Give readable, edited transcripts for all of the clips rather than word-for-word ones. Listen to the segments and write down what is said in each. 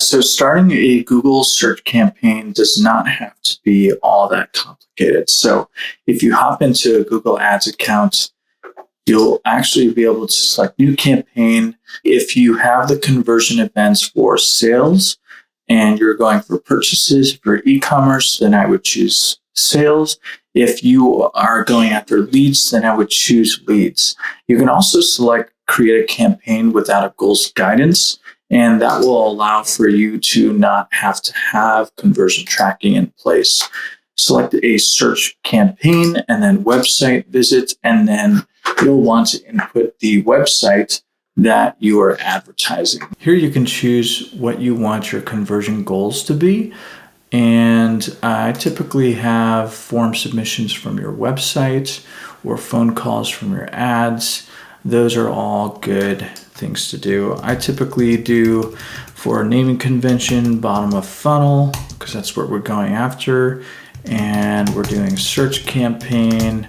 So starting a Google search campaign does not have to be all that complicated. So if you hop into a Google Ads account, you'll actually be able to select new campaign. If you have the conversion events for sales and you're going for purchases for e-commerce, then I would choose sales. If you are going after leads, then I would choose leads. You can also select create a campaign without a goals guidance, and that will allow for you to not have to have conversion tracking in place. Select a search campaign and then website visits, and then you'll want to input the website that you are advertising. Here you can choose what you want your conversion goals to be. And I typically have form submissions from your website or phone calls from your ads. Those are all good things to do. I typically do for naming convention, bottom of funnel, because that's what we're going after. And we're doing search campaign.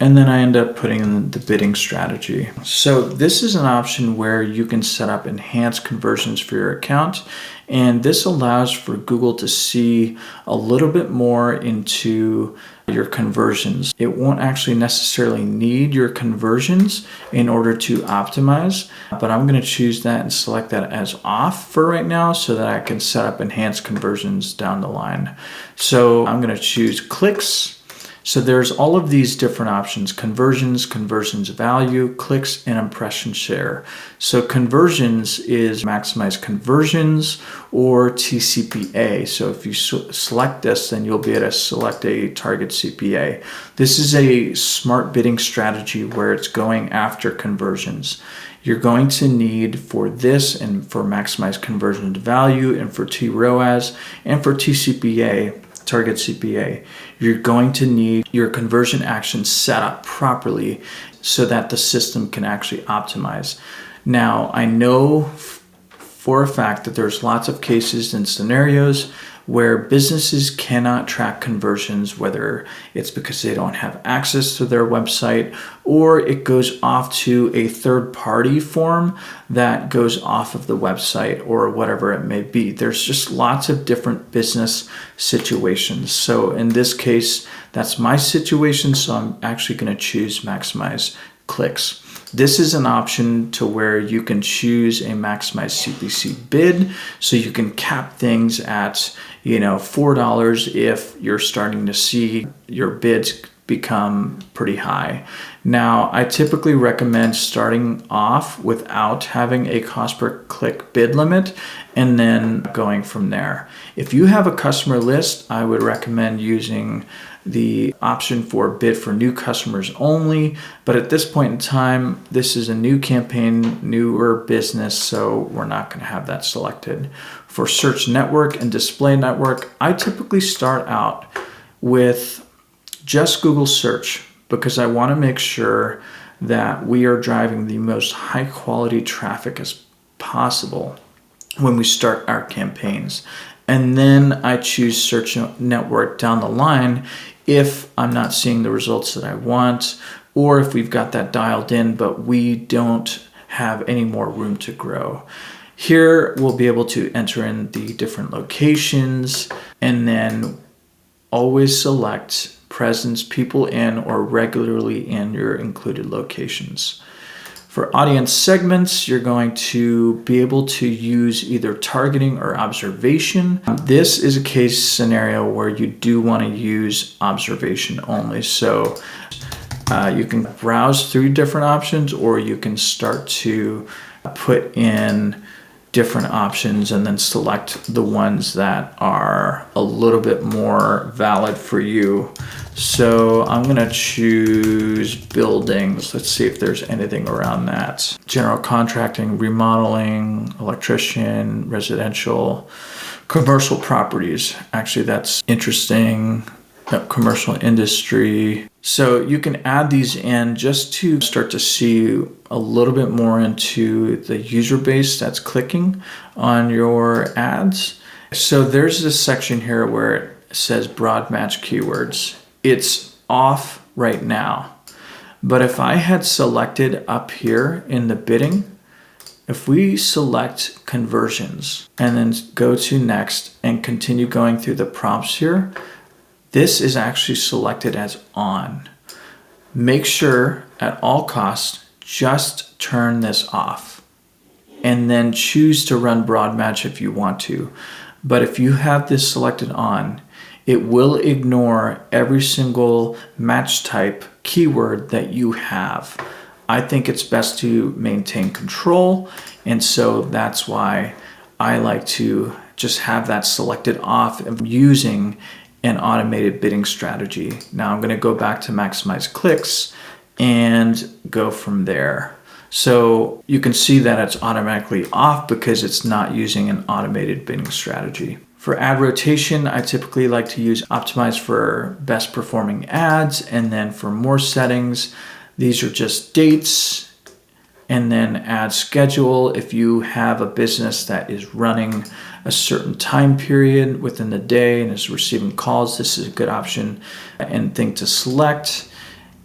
And then I end up putting in the bidding strategy. So this is an option where you can set up enhanced conversions for your account. And this allows for Google to see a little bit more into your conversions. It won't actually necessarily need your conversions in order to optimize, but I'm going to choose that and select that as off for right now so that I can set up enhanced conversions down the line. So I'm going to choose clicks. So there's all of these different options: conversions, conversions value, clicks, and impression share. So conversions is maximize conversions or TCPA. So if you select this, then you'll be able to select a target CPA. This is a smart bidding strategy where it's going after conversions. You're going to need for this and for maximize conversion value and for TROAS and for TCPA, target CPA, you're going to need your conversion actions set up properly so that the system can actually optimize. Now, I know for a fact that there's lots of cases and scenarios where businesses cannot track conversions, whether it's because they don't have access to their website or it goes off to a third-party form that goes off of the website or whatever it may be. There's just lots of different business situations. So in this case, that's my situation, so I'm actually going to choose maximize clicks. This is an option to where you can choose a maximize CPC bid, so you can cap things at $4 if you're starting to see your bids become pretty high. Now, I typically recommend starting off without having a cost per click bid limit and then going from there. If you have a customer list, I would recommend using the option for bid for new customers only. But at this point in time, this is a new campaign, newer business, so we're not going to have that selected. For search network and display network, I typically start out with just Google search because I want to make sure that we are driving the most high quality traffic as possible when we start our campaigns. And then I choose search network down the line if I'm not seeing the results that I want, or if we've got that dialed in, but we don't have any more room to grow. Here, we'll be able to enter in the different locations and then always select presence, people in, or regularly in your included locations. For audience segments, you're going to be able to use either targeting or observation. This is a case scenario where you do want to use observation only. So you can browse through different options, or you can start to put in different options and then select the ones that are a little bit more valid for you. So I'm going to choose buildings. Let's see if there's anything around that. General contracting, remodeling, electrician, residential, commercial properties. Actually, that's interesting. Commercial industry. So you can add these in just to start to see a little bit more into the user base that's clicking on your ads. So there's this section here where it says broad match keywords. It's off right now. But if I had selected up here in the bidding, If we select conversions and then go to next and continue going through the prompts here, this is actually selected as on. Make sure at all costs, just turn this off and then choose to run broad match if you want to. But if you have this selected on, it will ignore every single match type keyword that you have. I think it's best to maintain control, and so that's why I like to just have that selected off of using an automated bidding strategy. Now I'm going to go back to maximize clicks and go from there. So you can see that it's automatically off because it's not using an automated bidding strategy. For ad rotation, I typically like to use optimize for best performing ads, and then for more settings, these are just dates, and then ad schedule. If you have a business that is running a certain time period within the day and is receiving calls, this is a good option and thing to select.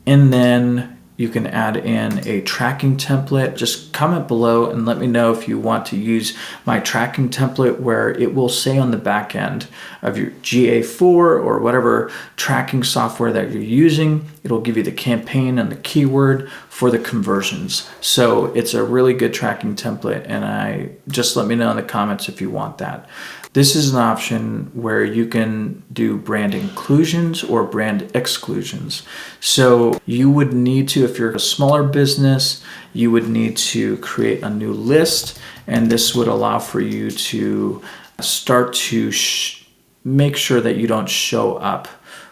And then you can add in a tracking template. Just comment below and let me know if you want to use my tracking template, where it will say on the back end of your GA4 or whatever tracking software that you're using, it'll give you the campaign and the keyword for the conversions. So it's a really good tracking template, and just let me know in the comments if you want that. This is an option where you can do brand inclusions or brand exclusions. So you would need to, if you're a smaller business, you would need to create a new list, and this would allow for you to start to make sure that you don't show up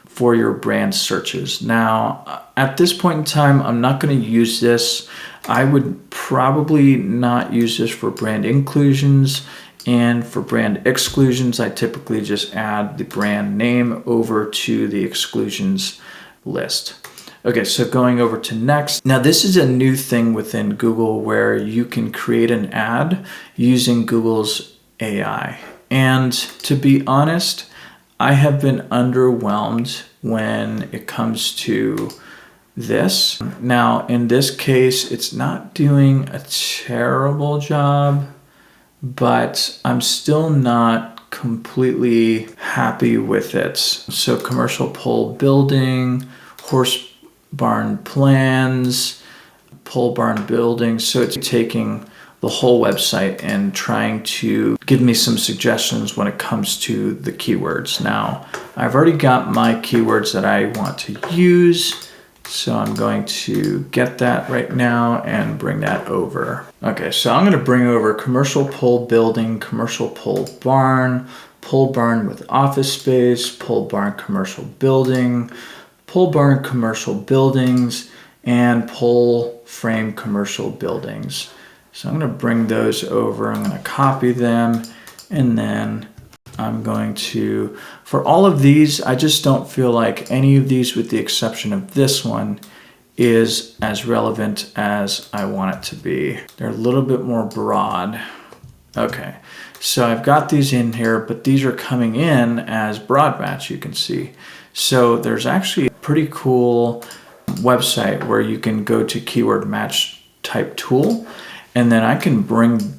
for your brand searches. Now, at this point in time, I'm not going to use this. I would probably not use this for brand inclusions. And for brand exclusions, I typically just add the brand name over to the exclusions list. Okay, so going over to next. Now this is a new thing within Google where you can create an ad using Google's AI. And to be honest, I have been underwhelmed when it comes to this. Now in this case, it's not doing a terrible job, but I'm still not completely happy with it. So commercial pole building, horse barn plans, pole barn building. So it's taking the whole website and trying to give me some suggestions when it comes to the keywords. Now, I've already got my keywords that I want to use. So I'm going to get that right now and bring that over. Okay, so I'm going to bring over commercial pole building, commercial pole barn with office space, pole barn commercial building, pole barn commercial buildings, and pole frame commercial buildings. So I'm going to bring those over. I'm going to copy them, and then I'm going to, for all of these, I just don't feel like any of these, with the exception of this one, is as relevant as I want it to be. They're a little bit more broad. Okay, so I've got these in here, but these are coming in as broad match, you can see. So there's actually a pretty cool website where you can go to keyword match type tool, and then I can bring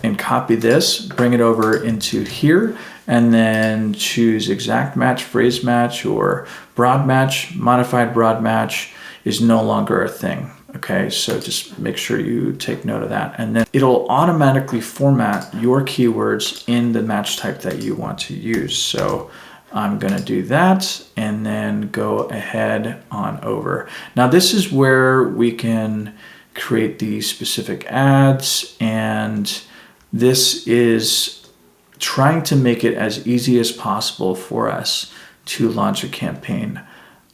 and copy this, bring it over into here, and then choose exact match, phrase match, or broad match. Modified broad match is no longer a thing. Okay, so just make sure you take note of that. And then it'll automatically format your keywords in the match type that you want to use. So I'm gonna do that and then go ahead on over. Now this is where we can create the specific ads, and this is trying to make it as easy as possible for us to launch a campaign.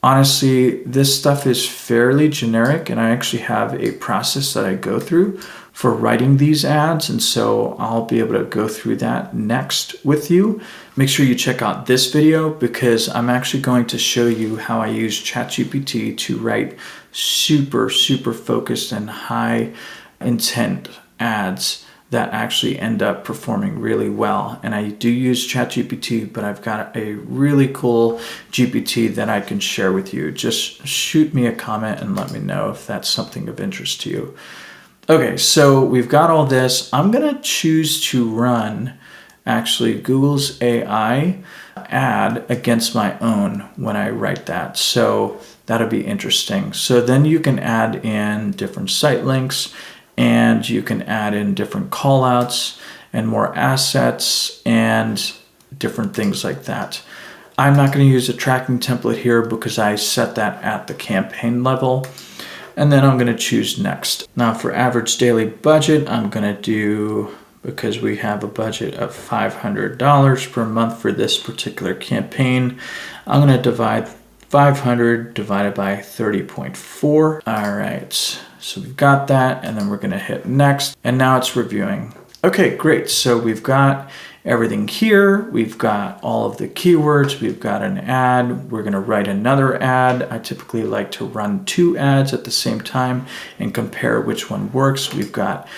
Honestly, this stuff is fairly generic, and I actually have a process that I go through for writing these ads, and so I'll be able to go through that next with you. Make sure you check out this video, because I'm actually going to show you how I use ChatGPT to write super focused and high intent ads that actually end up performing really well. And I do use ChatGPT, but I've got a really cool GPT that I can share with you. Just shoot me a comment and let me know if that's something of interest to you. Okay, so we've got all this. I'm gonna choose to run actually Google's AI ad against my own when I write that. So that'll be interesting. So then you can add in different site links, and you can add in different callouts and more assets and different things like that. I'm not going to use a tracking template here because I set that at the campaign level. And then I'm going to choose next. Now for average daily budget, I'm going to do, because we have a budget of $500 per month for this particular campaign, I'm going to divide 500 divided by 30.4. All right, so we've got that, and then we're going to hit next, and now it's reviewing. Okay, great. So we've got everything here. We've got all of the keywords. We've got an ad. We're going to write another ad. I typically like to run 2 ads at the same time and compare which one works. We've got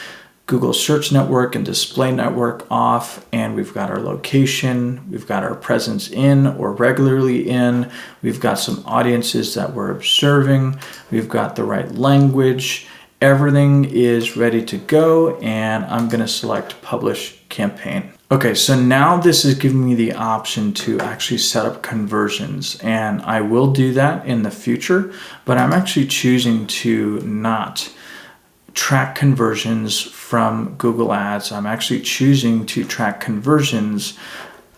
Google Search Network and Display Network off, and we've got our location. We've got our presence in or regularly in. We've got some audiences that we're observing. We've got the right language. Everything is ready to go, and I'm going to select Publish Campaign. Okay, so now this is giving me the option to actually set up conversions, and I will do that in the future, but I'm actually choosing to not track conversions from Google Ads. I'm actually choosing to track conversions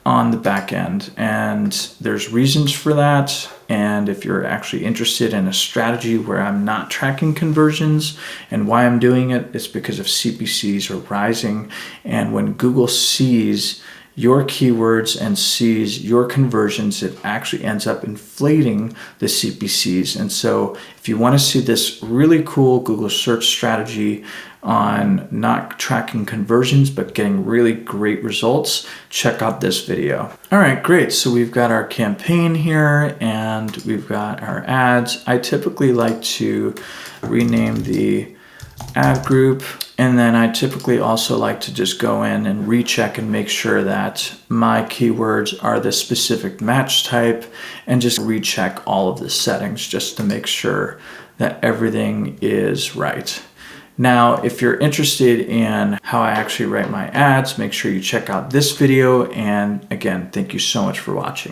on the back end, and there's reasons for that. And if you're actually interested in a strategy where I'm not tracking conversions and why I'm doing it, it's because of CPCs are rising, and when Google sees your keywords and sees your conversions, it actually ends up inflating the CPCs. And so if you want to see this really cool Google search strategy on not tracking conversions but getting really great results, check out this video. All right, great. So we've got our campaign here and we've got our ads. I typically like to rename the ad group, and then I typically also like to just go in and recheck and make sure that my keywords are the specific match type, and just recheck all of the settings just to make sure that everything is right. Now, if you're interested in how I actually write my ads, make sure you check out this video. And again, thank you so much for watching.